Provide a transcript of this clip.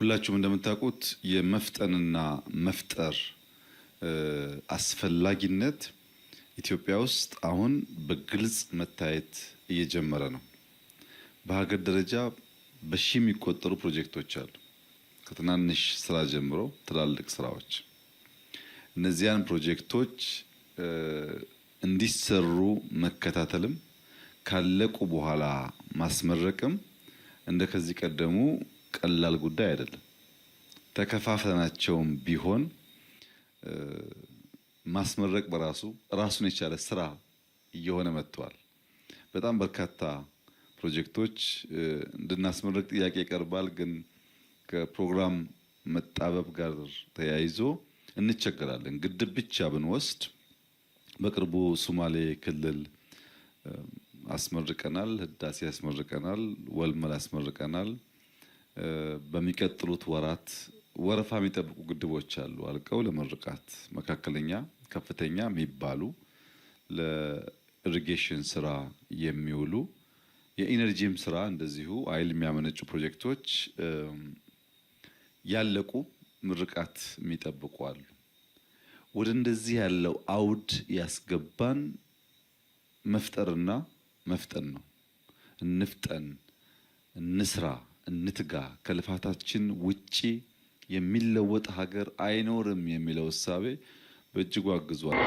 ሁላችሁም እንደምታውቁት የመፍጠንና መፍጠር አስፈላጊነት ኢትዮጵያ ውስጥ አሁን በግልጽ መታየት እየጀመረ ነው። በሀገር ደረጃ በሺህ የሚቆጠሩ ፕሮጀክቶች አሉ። ከትናንሽ ስራ ጀምሮ ትላልቅ ስራዎች። እነዚያን ፕሮጀክቶች እንዲሰሩ መከታተልም ካለቁ በኋላ ማስመረቅም እንደከዚህ ቀደሙ ቀላል ጉዳይ አይደለም። ተከፋፍለናቸውም ቢሆን ማስመረቅ በራሱ ራሱን የቻለ ስራ እየሆነ መጥቷል። በጣም በርካታ ፕሮጀክቶች እንድናስመረቅ ጥያቄ ይቀርባል። ግን ከፕሮግራም መጣበብ ጋር ተያይዞ እንቸገራለን። ግድብ ብቻ ብንወስድ በቅርቡ ሶማሌ ክልል አስመርቀናል፣ ህዳሴ አስመርቀናል፣ ወልመል አስመርቀናል። በሚቀጥሉት ወራት ወረፋ የሚጠብቁ ግድቦች አሉ አልቀው ለመርቃት መካከለኛ ከፍተኛ የሚባሉ ለኢሪጌሽን ስራ የሚውሉ የኢነርጂም ስራ እንደዚሁ ኃይል የሚያመነጩ ፕሮጀክቶች ያለቁ ምርቃት የሚጠብቁ አሉ። ወደ እንደዚህ ያለው አውድ ያስገባን መፍጠርና መፍጠን ነው። እንፍጠን፣ እንስራ፣ እንትጋ። ከልፋታችን ውጪ የሚለወጥ ሀገር አይኖርም የሚለው እሳቤ በእጅጉ አግዟል።